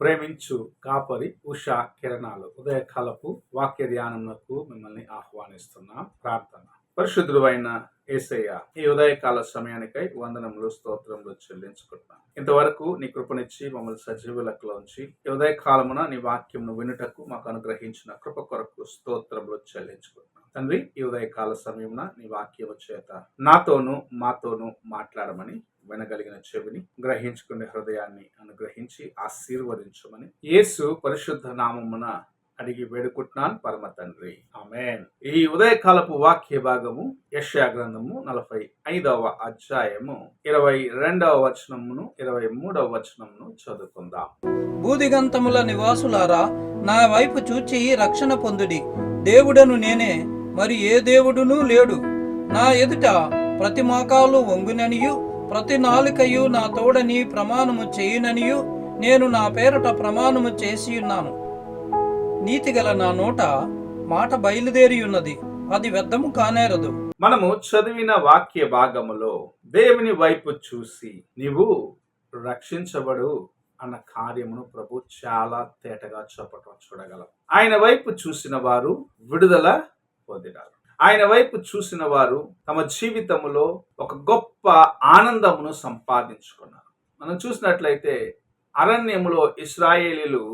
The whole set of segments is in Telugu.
ప్రేమించు కాపరి ఉషా కిరణాలు ఉదయకాలపు వాక్య ధ్యానమునకు మిమ్మల్ని ఆహ్వానిస్తున్నాం. ప్రార్థన. పరిశుద్ధుడు అయిన యేసయ్య, ఈ ఉదయకాల సమయానికై వందనములు స్తోత్రములు చెల్లించుకుంటున్నాం. ఇంతవరకు నీ కృపనిచ్చి మమ్మల్ని సజీవులకులోంచి ఈ ఉదయకాలమున నీ వాక్యమును వినుటకు మాకు అనుగ్రహించిన కృప కొరకు స్తోత్రములు చెల్లించుకుంటున్నాం. తండ్రి, ఈ ఉదయకాల సమయమున నీ వాక్యము చేత నాతోనూ మాతోనూ మాట్లాడమని, వినగలిగిన చెవిని, గ్రహించుకునే హృదయాన్ని అనుగ్రహించి ఆశీర్వదించమని యేసు పరిశుద్ధ నామమున అడిగి వేడుకుంటున్నాను పరమ తండ్రి, ఆమేన్. ఈ ఉదయకాలపు వాక్య భాగము యెషయా గ్రంథము 45వ అధ్యాయము 22వ వచనమును 23వ వచనమును చదువుకుందాం. భూదిగంతముల నివాసులారా, నా వైపు చూచి రక్షణ పొందుడి. దేవుడను నేనే, మరి ఏ దేవుడునూ లేడు. నా ఎదుట ప్రతి మోకాలు వంగుననియు ప్రతి నాలుకయు నా తోడని ప్రమాణము చేయుననియు నేను నా పేరట ప్రమాణము చేసి ఉన్నాను. నీతిగల నా నోట మాట బయలుదేరి ఉన్నది, అది వ్యర్థము కానేరదు. మనము చదివిన వాక్య భాగములో దేవుని వైపు చూసి నీవు రక్షించబడు అన్న కార్యమును ప్రభు చాలా తేటగా చెప్పటం చూడగలం. ఆయన వైపు చూసిన వారు విడుదల పొందినారు. ఆయన వైపు చూసిన వారు తమ జీవితములో ఒక గొప్ప ఆనందమును సంపాదించుకున్నారు. మనం చూసినట్లయితే అరణ్యములో ఇశ్రాయేలీలు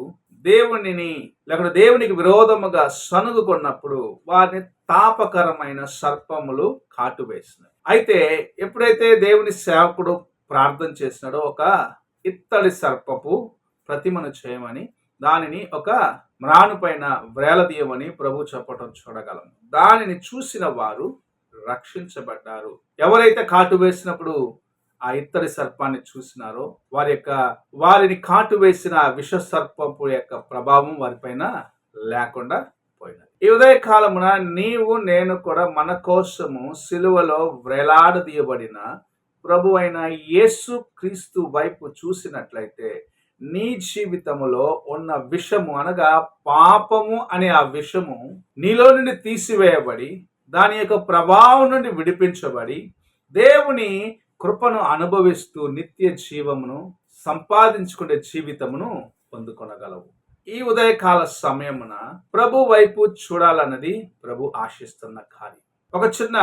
దేవునికి విరోధముగా సనుగుకున్నప్పుడు వారిని తాపకరమైన సర్పములు కాటువేసినాయి. అయితే ఎప్పుడైతే దేవుని సేవకుడు ప్రార్థన చేసినాడో ఒక ఇత్తడి సర్పపు ప్రతిమను చేయమని, దానిని ఒక మ్రాను పైన వ్రేలదీయమని ప్రభు చెప్పటం చూడగలం. దానిని చూసిన వారు రక్షించబడ్డారు. ఎవరైతే కాటు వేసినప్పుడు ఆ ఇత్తడి సర్పాన్ని చూసినారో వారిని కాటు వేసిన విష సర్పపు యొక్క ప్రభావం వారిపైన లేకుండా పోయినది. ఈ ఉదయకాలమున నీవు నేను కూడా మన కోసము సిలువలో వ్రేలాడదీయబడిన ప్రభు అయిన యేసు క్రీస్తు వైపు చూసినట్లయితే నీ జీవితములో ఉన్న విషము అనగా పాపము అనే ఆ విషము నీలో నుండి తీసివేయబడి దాని యొక్క ప్రభావం నుండి విడిపించబడి దేవుని కృపను అనుభవిస్తూ నిత్య జీవమును సంపాదించుకునే జీవితమును పొందుకొనగలవు. ఈ ఉదయకాల సమయమున ప్రభు వైపు చూడాలన్నది ప్రభు ఆశిస్తున్న కార్యం. ఒక చిన్న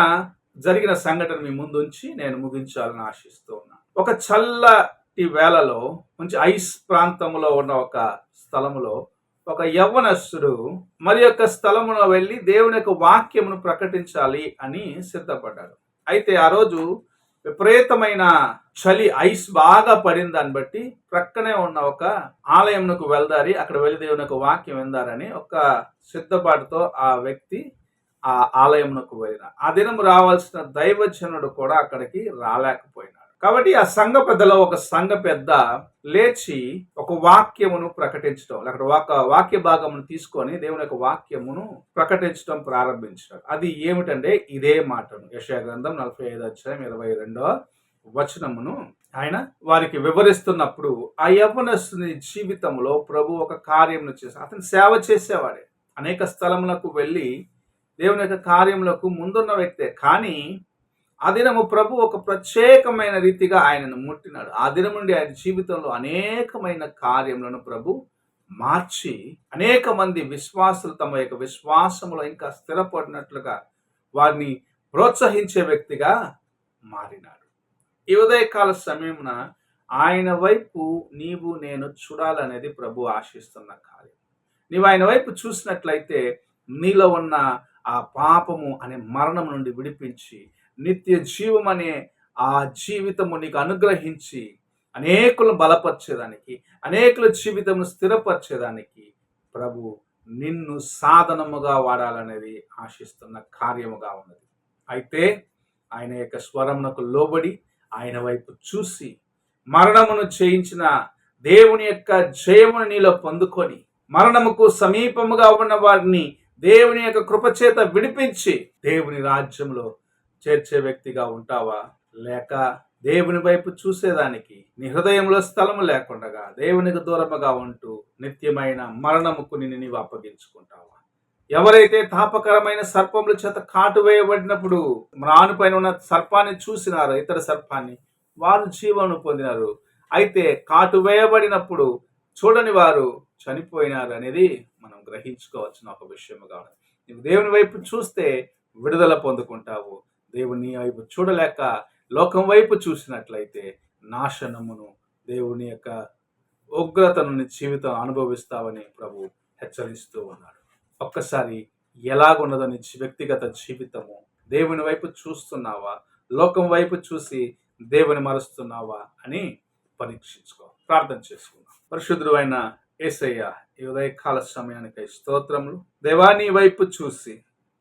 జరిగిన సంఘటన మీ ముందుంచి నేను ముగించాలని ఆశిస్తూ ఉన్నా. ఒక చల్లటి వేళలో మంచి ఐస్ ప్రాంతంలో ఉన్న ఒక స్థలములో ఒక యవ్వనస్తుడు మరి యొక్క స్థలములో వెళ్ళి దేవుని యొక్క వాక్యమును ప్రకటించాలి అని సిద్ధపడ్డాడు. అయితే ఆ రోజు విపరీతమైన చలి, ఐస్ బాగా పడిన దాన్ని బట్టి ప్రక్కనే ఉన్న ఒక ఆలయంకు వెళ్దారి, అక్కడ వెళ్ళి దేవుని యొక్క వాక్యం విందారని ఒక సిద్ధపాటుతో ఆ వ్యక్తి ఆ ఆలయంకు వెళ్ళిన. ఆ దినం రావాల్సిన దైవజనుడు కూడా అక్కడికి రాలేకపోయినాడు. కాబట్టి ఆ సంఘ పెద్దలో ఒక సంఘ పెద్ద లేచి ఒక వాక్యమును ప్రకటించడం, అక్కడ ఒక వాక్య భాగమును తీసుకొని దేవుని యొక్క వాక్యమును ప్రకటించడం ప్రారంభించాడు. అది ఏమిటంటే ఇదే మాటను యెషయా గ్రంథం 45వ అధ్యాయం 22వ వచనమును ఆయన వారికి వివరిస్తున్నప్పుడు ఆ యవ్వనస్తుని జీవితంలో ప్రభు ఒక కార్యమును చేశాడు. అతను సేవ చేసేవాడే, అనేక స్థలములకు వెళ్ళి దేవుని యొక్క కార్యములకు ముందున్న వ్యక్తే. కానీ ఆ దినము ప్రభు ఒక ప్రత్యేకమైన రీతిగా ఆయనను ముట్టినాడు. ఆ దినం నుండి ఆయన జీవితంలో అనేకమైన కార్యములను ప్రభు మార్చి అనేక మంది విశ్వాసులు తమ యొక్క విశ్వాసములో ఇంకా స్థిరపడినట్లుగా వారిని ప్రోత్సహించే వ్యక్తిగా మారినాడు. ఈ ఉదయకాల సమయమున ఆయన వైపు నీవు నేను చూడాలనేది ప్రభు ఆశిస్తున్న కార్యం. నీవు ఆయన వైపు చూసినట్లయితే నీలో ఉన్న ఆ పాపము అనే మరణము నుండి విడిపించి నిత్య జీవం అనే ఆ జీవితము నీకు అనుగ్రహించి అనేకులను బలపరిచేదానికి, అనేకుల జీవితమును స్థిరపరిచేదానికి ప్రభు నిన్ను సాధనముగా వాడాలనేది ఆశిస్తున్న కార్యముగా ఉన్నది. అయితే ఆయన యొక్క స్వరమునకు లోబడి ఆయన వైపు చూసి మరణమును చేయించిన దేవుని యొక్క జయమును నీలో పొందుకొని మరణముకు సమీపముగా ఉన్న వారిని దేవుని యొక్క కృపచేత విడిపించి దేవుని రాజ్యంలో చేర్చే వ్యక్తిగా ఉంటావా? లేక దేవుని వైపు చూసేదానికి నీ హృదయంలో స్థలము లేకుండా దేవునికి దూరముగా ఉంటూ నిత్యమైన మరణముకు నిన్ను నీవు అప్పగించుకుంటావా? ఎవరైతే తాపకరమైన సర్పముల చేత కాటు వేయబడినప్పుడు మ్రాను పైన ఉన్న సర్పాన్ని చూసినారో, ఇతర సర్పాన్ని, వారు జీవము పొందినారు. అయితే కాటు వేయబడినప్పుడు చూడని వారు చనిపోయినారు అనేది మనం గ్రహించుకోవాల్సిన ఒక విషయం కావాలి. నువ్వు దేవుని వైపు చూస్తే విడుదల పొందుకుంటావు. దేవుని వైపు చూడలేక లోకం వైపు చూసినట్లయితే నాశనమును, దేవుని యొక్క ఉగ్రతను నీ జీవితం అనుభవిస్తావని ప్రభు హెచ్చరిస్తూ ఉన్నాడు. ఒక్కసారి ఎలాగున్నదో నీ వ్యక్తిగత జీవితము? దేవుని వైపు చూస్తున్నావా, లోకం వైపు చూసి దేవుని మరుస్తున్నావా అని పరీక్షించుకో. ప్రార్థన చేసుకుందాం. పరిశుద్ధుడు అయిన యేసయ్య, ఈ ఉదయకాల సమయానికై స్తోత్రములు. దేవా, నీ వైపు చూసి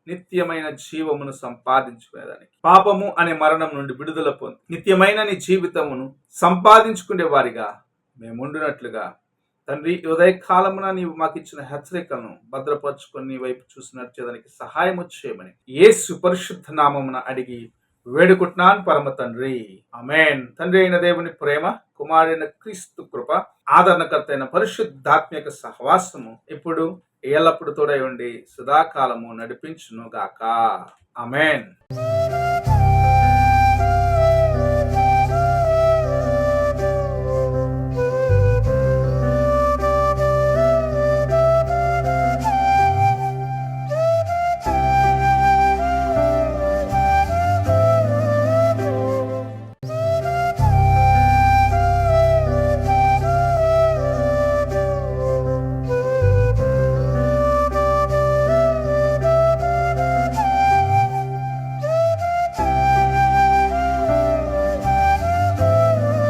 నిత్యమైన జీవమును సంపాదించుకునేదానికి, పాపము అనే మరణం నుండి విడుదల పొంది నిత్యమైన నీ జీవితమును సంపాదించుకునే వారిగా మేముండునట్లుగా తండ్రి, ఉదయకాలమున నీవు మాకు ఇచ్చిన హెచ్చరికలను భద్రపరుచుకొని నీ వైపు చూసినట్టు సహాయం చేయమని యేసు పరిశుద్ధ నామమున అడిగి వేడుకుంటున్నాను పరమ తండ్రి, ఆమేన్. తండ్రి అయిన దేవుని ప్రేమ, కుమారుడైన క్రీస్తు కృప, ఆదరణకర్త అయిన పరిశుద్ధాత్మక సహవాసము ఇప్పుడు ఎల్లప్పుడు తోడై ఉండి సదాకాలము నడిపించును గాక. ఆమేన్.